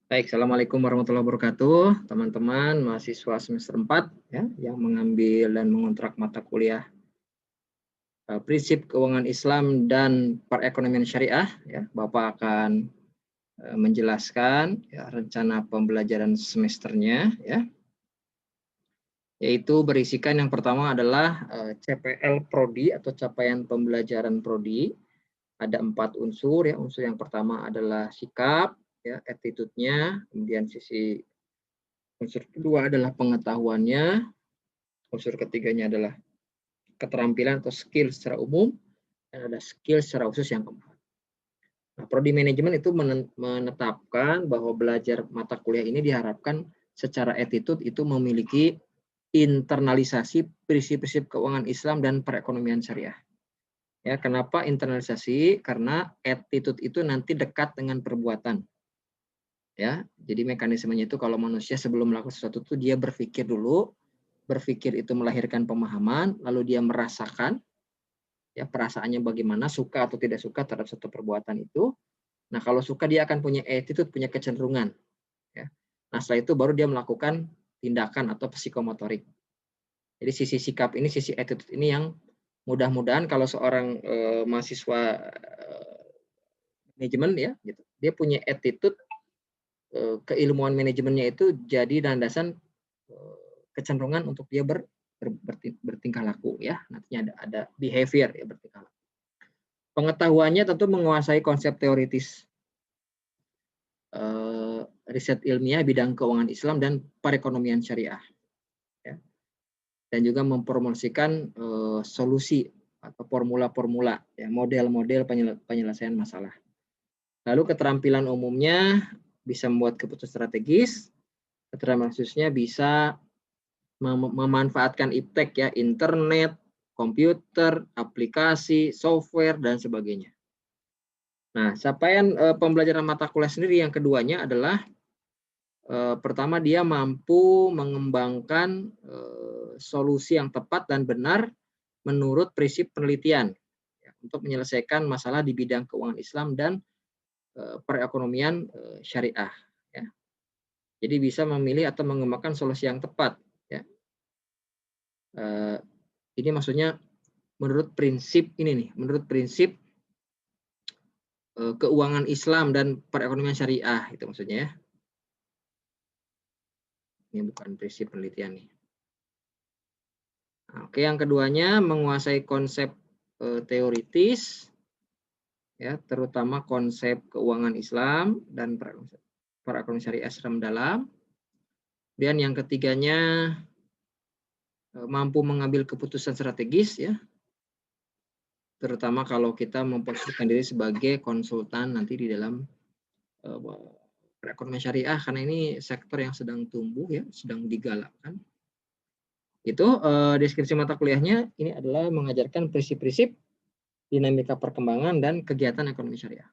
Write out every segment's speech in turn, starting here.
Baik, Assalamualaikum warahmatullahi wabarakatuh, teman-teman mahasiswa semester 4 ya, yang mengambil dan mengontrak mata kuliah Prinsip Keuangan Islam dan Perekonomian Syariah. Ya, Bapak akan menjelaskan ya, rencana pembelajaran semesternya, ya, yaitu berisikan yang pertama adalah CPL Prodi atau capaian pembelajaran Prodi. Ada 4 unsur ya. Unsur yang pertama adalah sikap, ya, attitude-nya, kemudian unsur kedua adalah pengetahuannya, unsur ketiganya adalah keterampilan atau skill secara umum, dan ada skill secara khusus yang keempat. Nah, prodi manajemen itu menetapkan bahwa belajar mata kuliah ini diharapkan secara attitude itu memiliki internalisasi prinsip-prinsip keuangan Islam dan perekonomian syariah. Ya, kenapa internalisasi? Karena attitude itu nanti dekat dengan perbuatan. Ya, jadi mekanismenya itu kalau manusia sebelum melakukan sesuatu itu dia berpikir dulu, berpikir itu melahirkan pemahaman, lalu dia merasakan, ya, perasaannya bagaimana, suka atau tidak suka terhadap satu perbuatan itu. Nah, kalau suka dia akan punya attitude, punya kecenderungan, ya. Nah, setelah itu baru dia melakukan tindakan atau psikomotorik. Jadi sisi sikap ini, sisi attitude ini yang mudah-mudahan kalau seorang mahasiswa manajemen, ya, gitu, dia punya attitude, keilmuan manajemennya itu jadi landasan kecenderungan untuk dia bertingkah laku, ya. Nantinya ada behavior, ya, bertingkah laku. Pengetahuannya tentu menguasai konsep teoritis riset ilmiah bidang keuangan Islam dan perekonomian syariah, ya. Dan juga mempromosikan solusi atau formula-formula, ya, model-model penyelesaian masalah. Lalu keterampilan umumnya bisa membuat keputusan strategis, keterampilan khususnya bisa memanfaatkan iptek, ya, internet, komputer, aplikasi, software, dan sebagainya. Nah, capaian pembelajaran mata kuliah sendiri yang keduanya adalah pertama dia mampu mengembangkan solusi yang tepat dan benar menurut prinsip penelitian, ya, untuk menyelesaikan masalah di bidang keuangan Islam dan perekonomian syariah, ya. Jadi bisa memilih atau mengembangkan solusi yang tepat, ya. Ini maksudnya menurut prinsip ini nih, menurut prinsip keuangan Islam dan perekonomian syariah, itu maksudnya, ya. Ini bukan prinsip penelitian nih. Nah, oke, yang keduanya menguasai konsep teoritis, ya, terutama konsep keuangan Islam dan perekonomian syariah secara mendalam. Dan yang ketiganya mampu mengambil keputusan strategis, ya, terutama kalau kita memposisikan diri sebagai konsultan nanti di dalam perekonomian syariah, karena ini sektor yang sedang tumbuh, ya, sedang digalakkan. Itu deskripsi mata kuliahnya ini adalah mengajarkan prinsip-prinsip dinamika perkembangan dan kegiatan ekonomi syariah.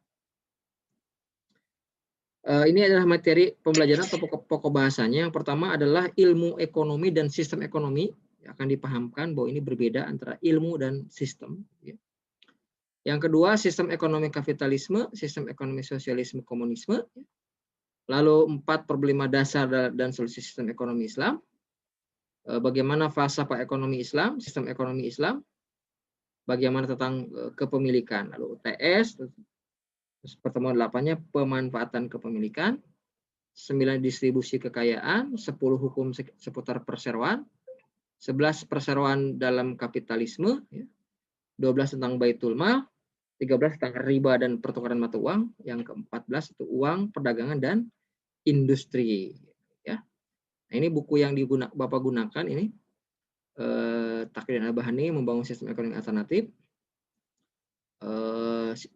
Ini adalah materi pembelajaran atau pokok bahasanya. Yang pertama adalah ilmu ekonomi dan sistem ekonomi. Akan dipahamkan bahwa ini berbeda antara ilmu dan sistem, ya. Yang kedua, sistem ekonomi kapitalisme, sistem ekonomi sosialisme komunisme. Lalu 4, problema dasar dan solusi sistem ekonomi Islam. Bagaimana falsafah ekonomi Islam, sistem ekonomi Islam. Bagaimana tentang kepemilikan. Lalu UTS. Terus pertemuan 8-nya pemanfaatan kepemilikan, 9 distribusi kekayaan, 10 hukum seputar perseroan, 11 perseroan dalam kapitalisme, ya, 12 tentang baitul mal, 13 tentang riba dan pertukaran mata uang, yang ke-14 itu uang, perdagangan, dan industri, ya. Nah, ini buku yang Bapak gunakan ini, Takririan Al-Bahani, Membangun Sistem Ekonomi Alternatif,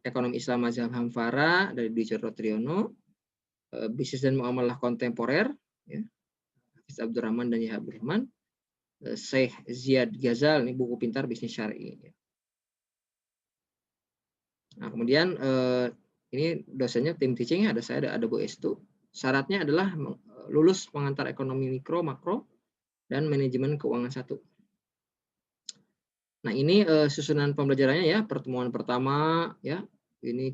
Ekonomi Islam Mazhab Hamfara dari Dwi Chandra Triyono, Bisnis dan Muamalah Kontemporer, ya, Hafiz Abdurrahman dan Yahya Abdurrahman, Syekh Ziyad Ghazal, ini buku pintar bisnis syar'i, ya. Nah, kemudian ini dosennya tim teachingnya ada saya, ada Bu Estu. Syaratnya adalah lulus pengantar ekonomi mikro, makro, dan manajemen keuangan 1. Nah, ini susunan pembelajarannya, ya. Pertemuan pertama, ya, ini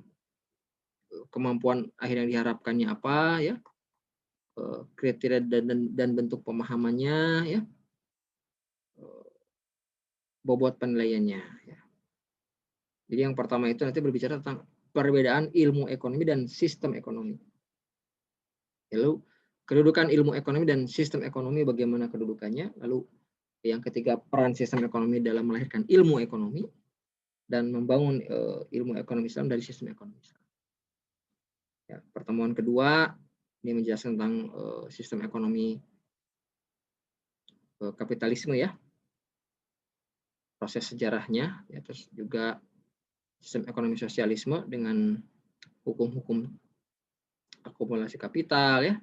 kemampuan akhir yang diharapkannya apa, ya. kriteria dan bentuk pemahamannya, ya, bobot penilaiannya. Ya. Jadi yang pertama itu nanti berbicara tentang perbedaan ilmu ekonomi dan sistem ekonomi. Lalu kedudukan ilmu ekonomi dan sistem ekonomi, bagaimana kedudukannya. Lalu yang ketiga, peran sistem ekonomi dalam melahirkan ilmu ekonomi dan membangun ilmu ekonomi Islam dari sistem ekonomi Islam. Ya, pertemuan kedua ini menjelaskan tentang sistem ekonomi kapitalisme, ya, proses sejarahnya, ya, terus juga sistem ekonomi sosialisme dengan hukum-hukum akumulasi kapital, ya,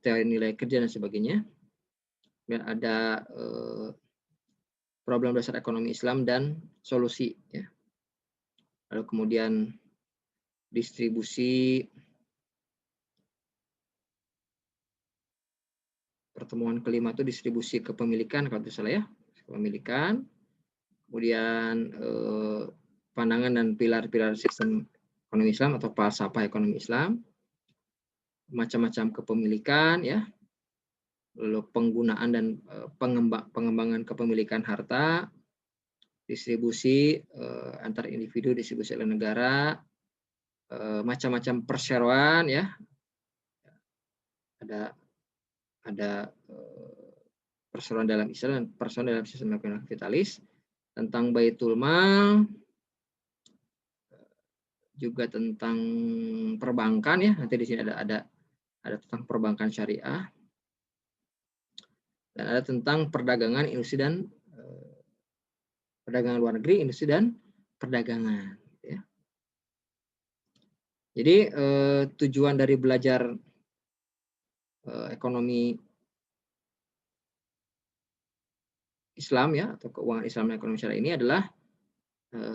teori nilai kerja dan sebagainya. Dan ada problem dasar ekonomi Islam dan solusi, ya. Lalu kemudian distribusi, pertemuan kelima itu distribusi kepemilikan kalau tidak salah, ya, kepemilikan. Kemudian pandangan dan pilar-pilar sistem ekonomi Islam atau falsafah ekonomi Islam, macam-macam kepemilikan, ya, lalu penggunaan dan pengembangan kepemilikan harta, distribusi antar individu, distribusi oleh negara, macam-macam perseroan, ya, ada perseroan dalam Islam dan perseroan dalam sistem ekonomi kapitalis, tentang baitul mal, juga tentang perbankan, ya, nanti di sini ada tentang perbankan syariah, dan ada tentang perdagangan, industri dan perdagangan luar negeri, industri dan perdagangan, ya. Jadi tujuan dari belajar ekonomi Islam, ya, atau keuangan Islam dan ekonomi syariah ini adalah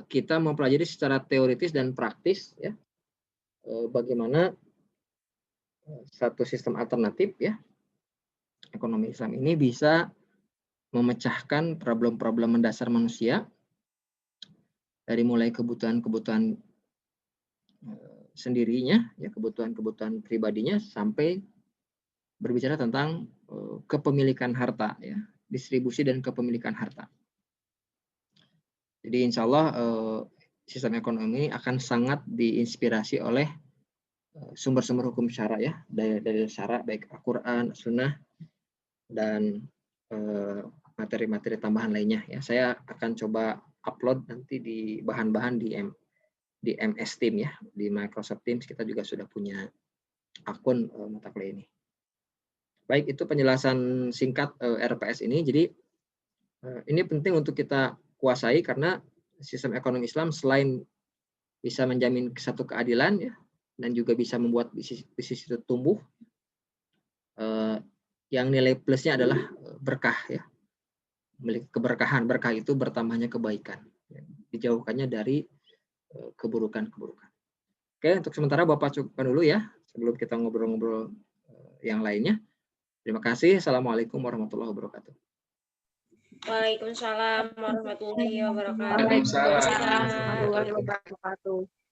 kita mempelajari secara teoritis dan praktis, ya, bagaimana satu sistem alternatif, ya, ekonomi Islam ini bisa memecahkan problem-problem mendasar manusia dari mulai kebutuhan-kebutuhan sendirinya, ya, kebutuhan-kebutuhan pribadinya, sampai berbicara tentang kepemilikan harta, ya, distribusi dan kepemilikan harta. Jadi insya Allah sistem ekonomi akan sangat diinspirasi oleh sumber-sumber hukum syara, ya, dari syara, baik Al-Quran, Sunnah, dan materi-materi tambahan lainnya, ya. Saya akan coba upload nanti di bahan-bahan di MS Teams, ya, di Microsoft Teams kita juga sudah punya akun mata kuliah ini. Baik, itu penjelasan singkat RPS ini. Jadi ini penting untuk kita kuasai karena sistem ekonomi Islam selain bisa menjamin satu keadilan, ya, dan juga bisa membuat bisnis itu tumbuh, yang nilai plusnya adalah berkah, ya, memiliki keberkahan. Berkah itu bertambahnya kebaikan, ya, dijauhkannya dari keburukan-keburukan. Oke, untuk sementara Bapak cukupkan dulu, ya, sebelum kita ngobrol-ngobrol yang lainnya. Terima kasih. Assalamualaikum warahmatullahi wabarakatuh. Waalaikumsalam warahmatullahi wabarakatuh. Waalaikumsalam warahmatullahi wabarakatuh.